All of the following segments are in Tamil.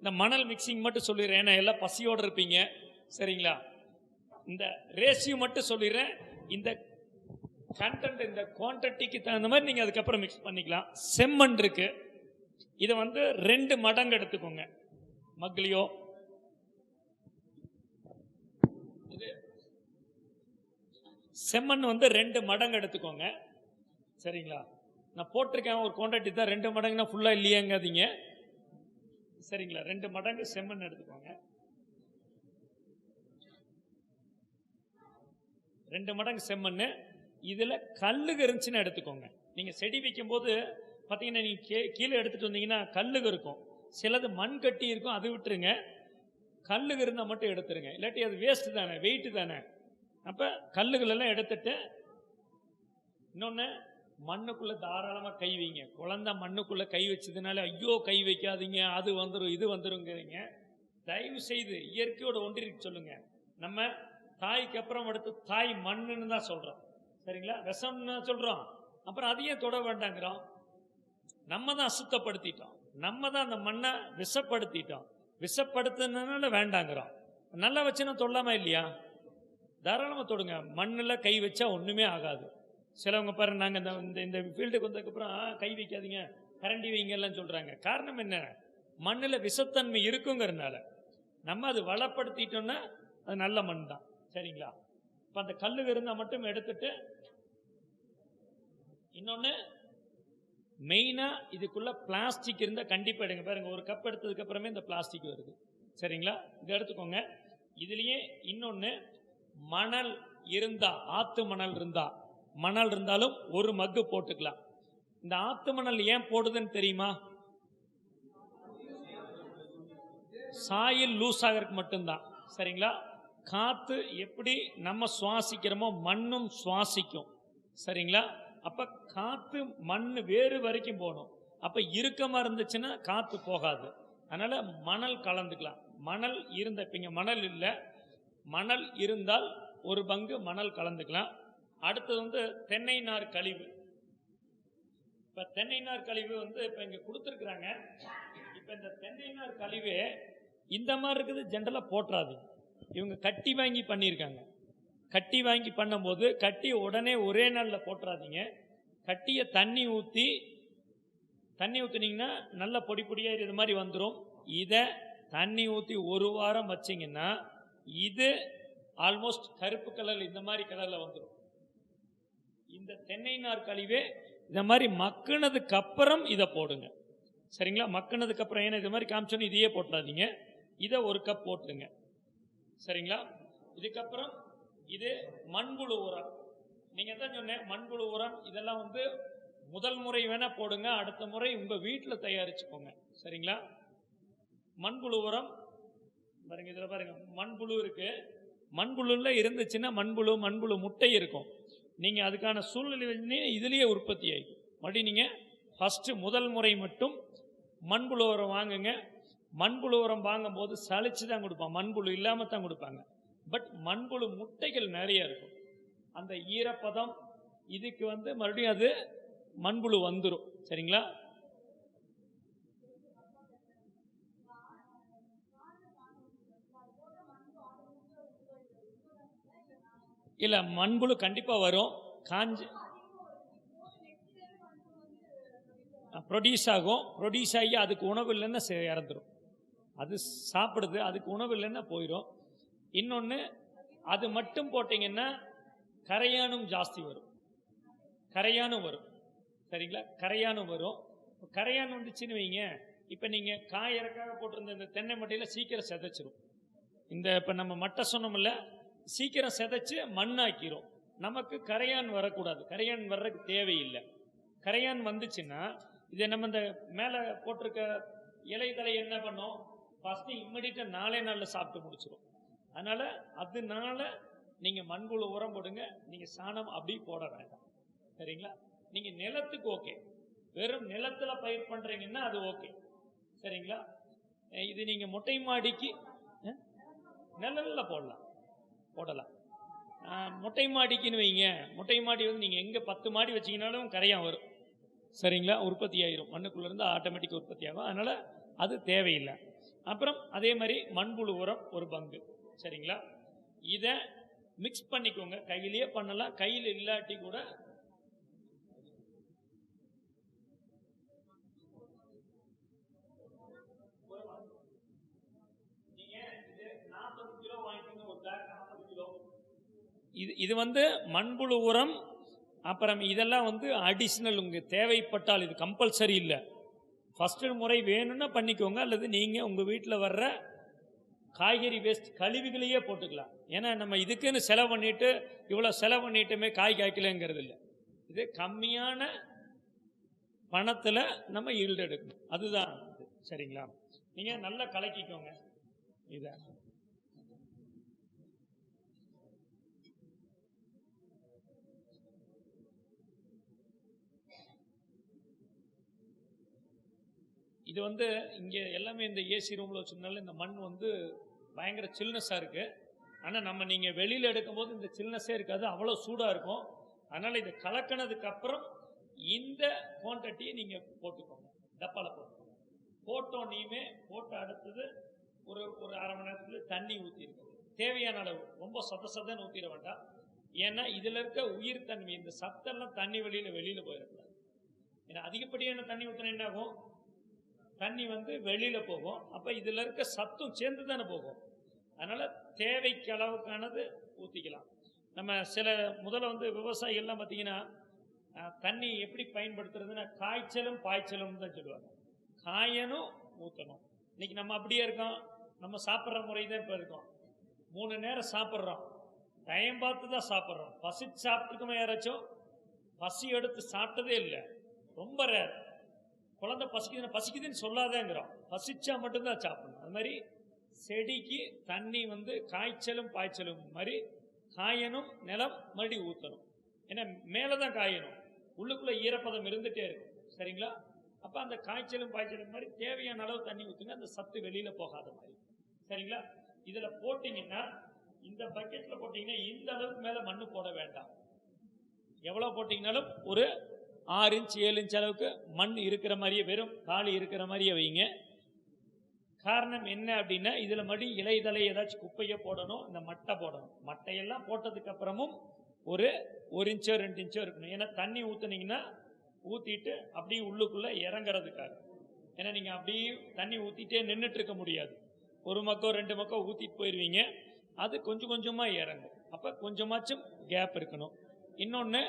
இந்த மணல் மிக்சிங் மட்டும் சொல்லிடுறேன், ஏன்னா எல்லாம் பசியோடு இருப்பீங்க. சரிங்களா? இந்த ரேஷியோ மட்டும் சொல்லிடுறேன். இந்த கண்டென்ட், இந்த குவான்டிட்டிக்கு தகுந்த மாதிரி நீங்கள் அதுக்கப்புறம் மிக்ஸ் பண்ணிக்கலாம். செம்மண் இருக்கு, இதை 2 மடங்கு எடுத்துக்கோங்க. மக்லியோ செம்மண் 2 மடங்கு எடுத்துக்கோங்க. சரிங்களா? நான் போட்டிருக்கேன் ஒரு குவான்டிட்டி தான், 2 மடங்குனா ஃபுல்லாக இல்லையாங்காதீங்க. சரிங்களா? 2 மடங்கு செம்மண் எடுத்துக்கோங்க. 2 மடங்கு செம்மண். இதில் கல்லுக இருந்துச்சுன்னா எடுத்துக்கோங்க. நீங்கள் செடி வைக்கும் போது பார்த்தீங்கன்னா, நீங்கள் கீழே எடுத்துகிட்டு வந்தீங்கன்னா கல்லுக இருக்கும், சிலது மண் கட்டி இருக்கும், அது விட்டுருங்க. கல்லுக இருந்தால் மட்டும் எடுத்துருங்க, இல்லாட்டி அது வேஸ்ட் தானே, வெயிட்டு தானே. அப்போ கல்லுகளெல்லாம் எடுத்துட்டு, இன்னொன்று மண்ணுக்குள்ளே தாராளமாக கை வைங்க. குழந்தை மண்ணுக்குள்ளே கை வச்சதுனால ஐயோ கை வைக்காதீங்க, அது வந்துடும் இது வந்துருங்கிறீங்க. தயவு செய்து இயற்கையோட ஒன்றிற்கு சொல்லுங்க. நம்ம தாய்க்கு அப்புறம் அடுத்து தாய் மண்ணுன்னு தான் சொல்கிறோம். சரிங்களா? விஷம்னு சொல்கிறோம், அப்புறம் அதையே தொட வேண்டாங்கிறோம். நம்ம தான் அசுத்தப்படுத்திட்டோம், நம்ம தான் அந்த மண்ணை விஷப்படுத்திட்டோம். விஷப்படுத்தினால வேண்டாங்கிறோம். நல்லா வச்சுன்னா தொல்லாமா இல்லையா? தாராளமாக தொடுங்க. மண்ணில் கை வச்சா ஒன்றுமே ஆகாது. சிலவங்க பாருங்க, நாங்கள் இந்த ஃபீல்டுக்கு வந்ததுக்கப்புறம் கை வைக்காதீங்க, கரண்டி வைங்கெல்லாம் சொல்கிறாங்க. காரணம் என்ன? மண்ணில் விஷத்தன்மை இருக்குங்கிறதுனால. நம்ம அது வளப்படுத்திட்டோம்னா அது நல்ல மண் தான். சரிங்களா? இப்போ அந்த கல்லுக இருந்தால் மட்டும் எடுத்துட்டு, இன்னொன்று மெயினாக இதுக்குள்ள பிளாஸ்டிக் இருந்தால் கண்டிப்பாக எடுங்க. பாருங்க, ஒரு கப் எடுத்ததுக்கு அப்புறமே இந்த பிளாஸ்டிக் வருது. சரிங்களா? இதை எடுத்துக்கோங்க. இதுலேயே இன்னொன்று, மணல் இருந்தா, ஆத்து மணல் இருந்தாலும் ஒரு மக்கு போட்டுக்கலாம். இந்த ஆத்து மணல் ஏன் போடுதுன்னு தெரியுமா? சாயில் லூஸ் ஆகிறதுக்கு மட்டும்தான். சரிங்களா? காத்து எப்படி நம்ம சுவாசிக்கிறோமோ மண்ணும் சுவாசிக்கும். சரிங்களா? அப்ப காத்து மண் வேறு வரைக்கும் போகணும். அப்ப இறுக்கமா இருந்துச்சுன்னா காத்து போகாது. அதனால மணல் கலந்துக்கலாம். மணல் இருந்தப்பீங்க, மணல் இல்லை, மணல் இருந்தால் ஒரு பங்கு மணல் கலந்துக்கலாம். அடுத்தது தென்னை நார் கழிவு. இப்ப தென்னை நார் கழிவு இப்ப இங்க கொடுத்துருக்குறாங்க. இப்ப இந்த தென்னை நார் கழிவு இந்த மாதிரி இருக்குது, ஜென்ரலா போட்டுறாது. இவங்க கட்டி வாங்கி பண்ணியிருக்காங்க. கட்டி வாங்கி பண்ணும்போது கட்டியை உடனே ஒரே நாளில் போட்டுறாதீங்க. கட்டியை தண்ணி ஊற்றினீங்கன்னா நல்ல பொடி பொடியாக இது மாதிரி வந்துடும். இதை தண்ணி ஊற்றி ஒரு வாரம் வச்சிங்கன்னா இது ஆல்மோஸ்ட் கருப்பு கலர், இந்த மாதிரி கலரில் வந்துடும். இந்த தென்னை நார் கழிவே இந்த மாதிரி மக்குனதுக்கு அப்புறம் இதை போடுங்க. சரிங்களா? மக்குனதுக்கு அப்புறம், ஏன்னா இது மாதிரி காமிச்சோன்னு இதையே போட்டுறாதீங்க. இதை ஒரு கப் போட்டுருங்க. சரிங்களா? இதுக்கப்புறம் இது மண்புழு உரம். நீங்கள் தான் சொன்னேன், மண்புழு உரம் இதெல்லாம் முதல் முறை வேணா போடுங்க, அடுத்த முறை உங்கள் வீட்டில் தயாரிச்சுக்கோங்க. சரிங்களா? மண்புழு உரம் பாருங்க, இதில் பாருங்க மண்புழு இருக்கு. மண்புழுல இருந்துச்சுன்னா மண்புழு முட்டை இருக்கும். நீங்கள் அதுக்கான சூழ்நிலை இதுலேயே உற்பத்தி ஆகிடும். மறுபடியும் நீங்கள் ஃபஸ்ட்டு முதல் முறை மட்டும் மண்புழு உரம் வாங்குங்க. மண்புழு உரம் வாங்கும்போது சளிச்சு தான் கொடுப்பாங்க, மண்புழு இல்லாமல் தான் கொடுப்பாங்க. பட் மண்புழு முட்டைகள் நிறைய இருக்கும். அந்த ஈரப்பதம் இதுக்கு மறுபடியும் அது மண்புழு வந்துடும். சரிங்களா? இல்லை, மண்புழு கண்டிப்பாக வரும். காஞ்சி ப்ரொடியூஸ் ஆகும். ப்ரொடியூஸ் ஆகி அதுக்கு உணவு இல்லைன்னா இறந்துடும். அது சாப்பிடுது, அதுக்கு உணவு இல்லைன்னா போயிடும். இன்னொன்று, அது மட்டும் போட்டிங்கன்னா கரையானும் ஜாஸ்தி வரும். கரையானும் வரும். சரிங்களா? கரையானும் வரும். கரையான் வந்துச்சுன்னு வைங்க, இப்போ நீங்கள் காயறக்காக போட்டிருந்த இந்த தென்னை மட்டையில் சீக்கிரம் செதைச்சிரும். இந்த இப்போ நம்ம மட்டை சொன்னோம்ல, சீக்கிரம் செதைச்சு மண்ணாக்கிரும். நமக்கு கரையான் வரக்கூடாது, கரையான் வர்றதுக்கு தேவையில்லை. கரையான் வந்துச்சுன்னா இதை நம்ம இந்த மேலே போட்டிருக்க இலை தலை என்ன பண்ணோம், ஃபஸ்ட்டு இம்மிடியட்டாக 4 நாளில் சாப்பிட்டு முடிச்சிடும். அதனால நீங்கள் மண்புழு உரம் போடுங்க. நீங்கள் சாணம் அப்படி போட வேண்டாம். சரிங்களா? நீங்கள் நிலத்துக்கு ஓகே, வெறும் நிலத்தில் பயிர் பண்ணுறீங்கன்னா அது ஓகே. சரிங்களா? இது நீங்கள் மொட்டை மாடிக்கு நிழலில் போடலாம். மொட்டை மாடிக்குன்னு வைங்க, மொட்டை மாடி நீங்கள் எங்கே 10 மாடி வச்சிங்கனாலும் கரையான் வரும். சரிங்களா? உற்பத்தி ஆகிரும், மண்ணுக்குள்ளேருந்து ஆட்டோமேட்டிக் உற்பத்தி ஆகும். அதனால் அது தேவையில்லை. அப்புறம் அதே மாதிரி மண்புழு உரம் ஒரு பங்கு. சரிங்களா? இதை மிக்ஸ் பண்ணிக்கோங்க. கையிலேயே பண்ணலாம், கையில் இல்லாட்டி கூட இது மண்புழு உரம். அப்புறம் இதெல்லாம் அடிஷனல், உங்களுக்கு தேவைப்பட்டால், இது கம்பல்சரி இல்லை. ஃபர்ஸ்ட் முறை வேணும்னா பண்ணிக்கோங்க, அல்லது நீங்க உங்க வீட்டில் வர்ற காய்கறி வேஸ்ட் கழிவுகளையே போட்டுக்கலாம். ஏன்னா நம்ம இதுக்குன்னு செலவு பண்ணிட்டு இவ்வளவு செலவு பண்ணிட்டுமே காய் காய்க்கலங்கிறது இல்லை. இது கம்மியான பணத்துல நம்ம ஈல்டு எடுக்கணும், அதுதான். சரிங்களா? நீங்க நல்லா கலக்கிக்கோங்க. இத இது இங்க எல்லாமே இந்த ஏசி ரூம்ல வச்சிருந்தாலும் இந்த மண் பயங்கர சில்னஸா இருக்கு. ஆனா நீங்க வெளியில எடுக்கும் போது இந்த சில்னஸே இருக்காது, அவ்வளவு சூடா இருக்கும். அதனால இதை கலக்கினதுக்கு அப்புறம் இந்த குவான்டிட்டியை நீங்க போட்டுக்கோங்க, டப்பால போட்டுக்கோங்க. போட்டோன்னே போட்டு அடுத்தது ஒரு அரை மணி நேரத்துல தண்ணி ஊற்றி இருக்கு, தேவையான அளவு. ரொம்ப சதன்னு ஊற்றிட வேண்டாம். ஏன்னா இதுல இருக்க உயிர் தன்மை, இந்த சத்தெல்லாம் தண்ணி வெளியில போயிடக்கூடாது. ஏன்னா அதிகப்படியான தண்ணி ஊற்றினா என்ன ஆகும், தண்ணி வெளியில போகும். அப்ப இதுல இருக்க சத்தும் சேர்ந்து தானே போகும். அதனால தேவைக்கு அளவுக்கானது ஊத்திக்கலாம். நம்ம சில முதல்ல விவசாயிகள்லாம் பார்த்தீங்கன்னா தண்ணி எப்படி பயன்படுத்துறதுன்னா காய்ச்சலும் பாய்ச்சலும் தான் சொல்லுவாங்க. காயனும் ஊற்றணும். இன்னைக்கு நம்ம அப்படியே இருக்கோம், நம்ம சாப்பிட்ற முறை தான் இப்போ இருக்கோம். 3 நேரம் சாப்பிட்றோம், டைம் பார்த்து தான் சாப்பிட்றோம். பசிச்சு சாப்பிட்டுருக்கோமே யாராச்சும்? பசி எடுத்து சாப்பிட்டதே இல்லை, ரொம்ப ரேர். குழந்தை பசிக்குதுன்னு சொல்லாதேங்கிறோம், பசிச்சா மட்டும்தான் சாப்பிடணும். அது மாதிரி செடிக்கு தண்ணி காய்ச்சலும் பாய்ச்சலும் மாதிரி காயணும், நிலம் மறுபடியும் ஊற்றணும். ஏன்னா மேலதான் காயணும், உள்ளுக்குள்ள ஈரப்பதம் இருந்துட்டே இருக்கும். சரிங்களா? அப்ப அந்த காய்ச்சலும் பாய்ச்சலும் மாதிரி தேவையான அளவு தண்ணி ஊற்றுங்க, அந்த சத்து வெளியில போகாத மாதிரி. சரிங்களா? இதுல போட்டீங்கன்னா, இந்த பக்கெட்ல போட்டீங்கன்னா இந்த அளவுக்கு மேல மண்ணு போட வேண்டாம். எவ்வளவு போட்டீங்கன்னாலும் ஒரு 6 இன்ச் 7 இன்ச் அளவுக்கு மண் இருக்கிற மாதிரியே, வெறும் காலி இருக்கிற மாதிரியே வைங்க. காரணம் என்ன அப்படின்னா, இதுல மறுபடி இலை தலை ஏதாச்சும் குப்பையை போடணும், இந்த மட்டை போடணும். மட்டையெல்லாம் போட்டதுக்கு அப்புறமும் ஒரு 1 இன்ச்சோ 2 இன்ச்சோ இருக்கணும். ஏன்னா தண்ணி ஊத்துனீங்கன்னா ஊத்திட்டு அப்படியே உள்ளுக்குள்ள இறங்குறதுக்காக. ஏன்னா நீங்க அப்படியே தண்ணி ஊத்திட்டே நின்றுட்டு இருக்க முடியாது. 1 மக்கோ 2 மக்கோ ஊத்திட்டு போயிருவீங்க, அது கொஞ்சம் கொஞ்சமா இறங்கும். அப்ப கொஞ்சமாச்சும் கேப் இருக்கணும். இன்னொன்னு,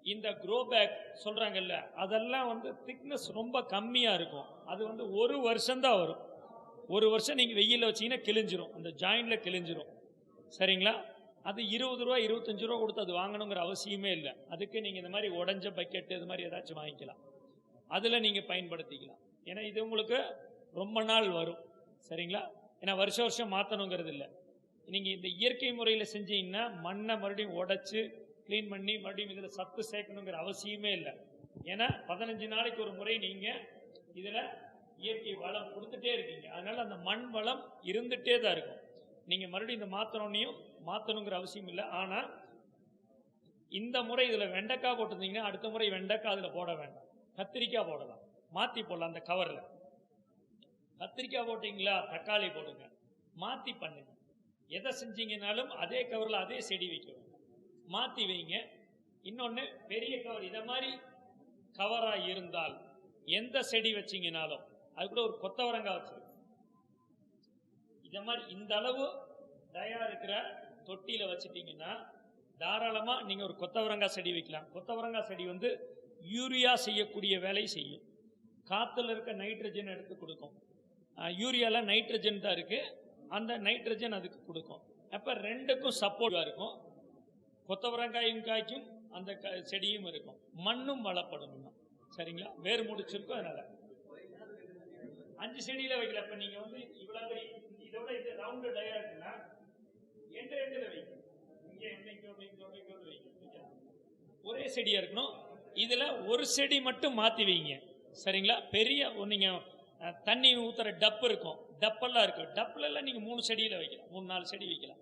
இந்த க்ரோ பேக் சொல்றாங்கல்ல, அதெல்லாம் திக்னஸ் ரொம்ப கம்மியா இருக்கும். அது 1 வருஷம் தான் வரும். 1 வருஷம் நீங்க வெயில வச்சீங்கன்னா கிழிஞ்சிரும், அந்த ஜாயின்ட்ல கிழிஞ்சிரும். சரிங்களா? அது 20 ரூபா 25 ரூபா கொடுத்து அது வாங்கணுங்கிற அவசியமே இல்லை. அதுக்கு நீங்க இந்த மாதிரி உடஞ்ச பக்கெட் இது மாதிரி ஏதாச்சும் வாங்கிக்கலாம், அதுல நீங்க பயன்படுத்திக்கலாம். ஏன்னா இது உங்களுக்கு ரொம்ப நாள் வரும். சரிங்களா? ஏன்னா வருஷம் மாத்தணுங்கிறது இல்லை. நீங்க இந்த இயற்கை முறையில செஞ்சீங்கன்னா மண்ணை மறுபடியும் உடைச்சு கிளீன் பண்ணி மறுபடியும் இதுல சத்து சேர்க்கணுங்கிற அவசியமே இல்லை. ஏன்னா 15 நாளைக்கு ஒரு முறை நீங்க இதுல இயற்கை வளம் கொடுத்துட்டே இருக்கீங்க. அதனால அந்த மண் வளம் இருந்துட்டே தான் இருக்கும். நீங்க மறுபடியும் இந்த மாத்தணுங்கிற அவசியம் இல்லை. ஆனா இந்த முறை இதுல வெண்டைக்காய் போட்டிருந்தீங்கன்னா அடுத்த முறை வெண்டைக்காய் அதுல போட வேண்டாம், கத்திரிக்காய் போடலாம், மாத்தி போடலாம். அந்த கவர்ல கத்திரிக்காய் போட்டீங்களா, தக்காளி போடுங்க, மாத்தி பண்ணுங்க. எதை செஞ்சீங்கன்னாலும் அதே கவர்ல அதே செடி வைக்க வேண்டாம், மாத்தி வைங்க. இன்னொன்னு, பெரிய கவர் இத மாதிரி கவரா இருந்தால் எந்த செடி வச்சீங்கனாலும் அது கூட ஒரு கொத்தவரங்காய் வச்சிருக்கு. இத மாதிரி இந்த அளவு தயா இருக்கிற தொட்டியில வச்சுட்டீங்கன்னா தாராளமா நீங்க ஒரு கொத்தவரங்காய் செடி வைக்கலாம். கொத்தவரங்காய் செடி யூரியா செய்யக்கூடிய வேலை செய்யும். காத்துல இருக்க நைட்ரஜன் எடுத்து கொடுக்கும். யூரியால நைட்ரஜன் தான் இருக்கு, அந்த நைட்ரஜன் அதுக்கு கொடுக்கும். அப்ப ரெண்டுக்கும் சப்போர்ட்டா இருக்கும். கொத்தவரங்காயும் காய்க்கும், அந்த செடியும் இருக்கும், மண்ணும் வளப்படும். சரிங்களா? வேறு முடிச்சிருக்கும். அதனால 5 செடியில வைக்கல. இப்ப நீங்க இவ்வளவு இதோட இது ரவுண்ட் டயா இருக்குன்னா எண்டுல வைக்கணும். ஒரே செடியா இருக்கணும். இதுல ஒரு செடி மட்டும் மாத்தி வைங்க. சரிங்களா? பெரிய நீங்க தண்ணி ஊத்துற டப்பு இருக்கும், டப்பெல்லாம் இருக்கு, டப்புல எல்லாம் நீங்க 3 செடியில வைக்கலாம், 3-4 செடி வைக்கலாம்.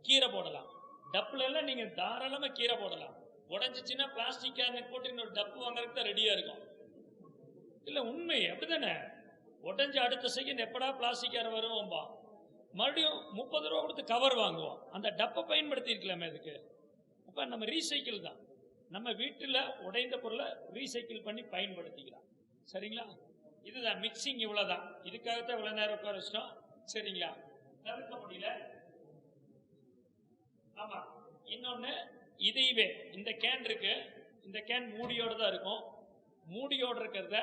கீரை போடலாம், டப்புல எல்லாம் நீங்க தாராளமா கீரை போடலாம். உடஞ்சிச்சுன்னா பிளாஸ்டிக் கேர்னட் போட்டு இன்னொரு டப்பு வாங்குறதுக்கு தான் ரெடியா இருக்கும். இல்ல உண்மை அப்படித்தானே? உடஞ்ச அடுத்த செகண்ட் எப்படா பிளாஸ்டிக் யார் வருவோம்பா, மறுபடியும் 30 ரூபா கொடுத்து கவர் வாங்குவோம். அந்த டப்பை பயன்படுத்தி இருக்கலாமே அதுக்கு. அப்ப நம்ம ரீசைக்கிள் தான். நம்ம வீட்டில் உடைந்த பொருளை ரீசைக்கிள் பண்ணி பயன்படுத்திக்கலாம். சரிங்களா? இதுதான் மிக்சிங். இவ்வளவுதான். இதுக்காகத்தான் இவ்வளவு நேரம் உட்கார வச்சிட்டோம். சரிங்களா? தவிர்க்க முடியல. ஆமா, இன்னொன்னு இதைவே இந்த கேன் இருக்கு, இந்த கேன் மூடியோட தான் இருக்கும். மூடியோட இருக்கிறத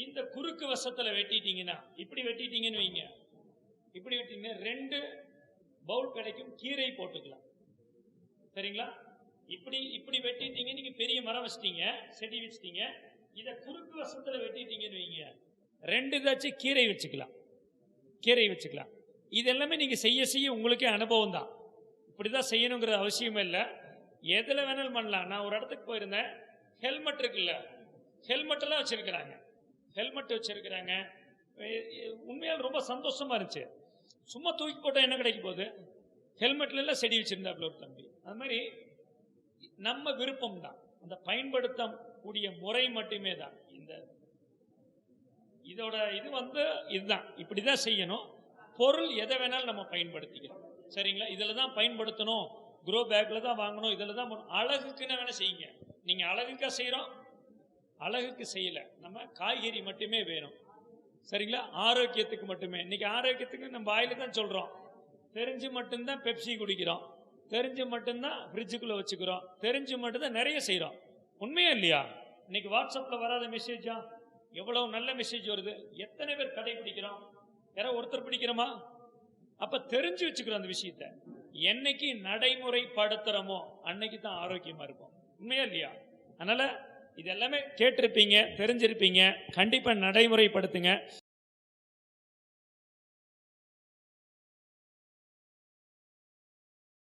இந்த குறுக்கு வசத்துல வெட்டிட்டீங்கன்னா, இப்படி வெட்டிட்டீங்கன்னு வைங்க, இப்படி வெட்டிங்கன்னா 2 பவுல் கிடைக்கும். கீரை போட்டுக்கலாம். சரிங்களா? இப்படி இப்படி வெட்டிட்டீங்க, நீங்க பெரிய மரம் வச்சிட்டீங்க, செடி வச்சிட்டீங்க. இத குறுக்கு வசத்துல வெட்டிட்டீங்கன்னு வைங்க, 2 இதாச்சும் கீரை வச்சுக்கலாம். கீரை வச்சுக்கலாம். இது எல்லாமே நீங்க செய்ய செய்ய உங்களுக்கே அனுபவம் தான். இப்படிதான் செய்யணுங்கிற அவசியமே இல்லை. எதுல வேணாலும் பண்ணலாம். நான் ஒரு இடத்துக்கு போயிருந்தேன். ஹெல்மெட் இருக்குல்ல, ஹெல்மெட் எல்லாம் வச்சிருக்கிறாங்க. ஹெல்மெட் வச்சிருக்கிறாங்க. உண்மையால் ரொம்ப சந்தோஷமா இருந்துச்சு. சும்மா தூக்கி போட்டா என்ன கிடைக்க போகுது? ஹெல்மெட்ல எல்லாம் செடி வச்சிருந்தாப்புல ஒரு தம்பி. அது மாதிரி நம்ம விருப்பம் தான். அந்த பயன்படுத்தக்கூடிய முறை மட்டுமே தான். இதோட இது இதுதான். இப்படிதான் செய்யணும். பொருள் எதை வேணாலும் நம்ம பயன்படுத்திக்கிறோம். சரிங்களா? இதுல தான் பயன்படுத்தணும், க்ரோ பேக்ல தான் வாங்கணும், இதுல தான் அழகுக்குன்னு வேணா செய்யுங்க. நீங்க அழகுக்கா செய்யறோம், அழகுக்கு செய்யல. நம்ம காய்கறி மட்டுமே வேணும். சரிங்களா? ஆரோக்கியத்துக்கு மட்டுமே. இன்னைக்கு ஆரோக்கியத்துக்கு நம்ம வாயில தான் சொல்றோம். தெரிஞ்சு மட்டும்தான் பெப்சி குடிக்கிறோம், தெரிஞ்சு மட்டும்தான் ஃப்ரிட்ஜுக்குள்ள வச்சுக்கிறோம், தெரிஞ்சு மட்டும்தான் நிறைய செய்யறோம். உண்மையா இல்லையா? இன்னைக்கு வாட்ஸ்அப்ல வராத மெசேஜா எவ்வளவு நல்ல மெசேஜ் வருது. எத்தனை பேர் கடைபிடிக்கிறோம்? யாரோ ஒருத்தர் பிடிக்கிறோமா? அப்ப தெரிஞ்சு வச்சுக்கிறோம் அந்த விஷயத்த. என்னைக்கு நடைமுறைப்படுத்துறோமோ அன்னைக்கு தான் ஆரோக்கியமா இருக்கும். உண்மையா இல்லையா? அதனால இது எல்லாமே கேட்டிருப்பீங்க, தெரிஞ்சிருப்பீங்க. கண்டிப்பா நடைமுறைப்படுத்துங்க.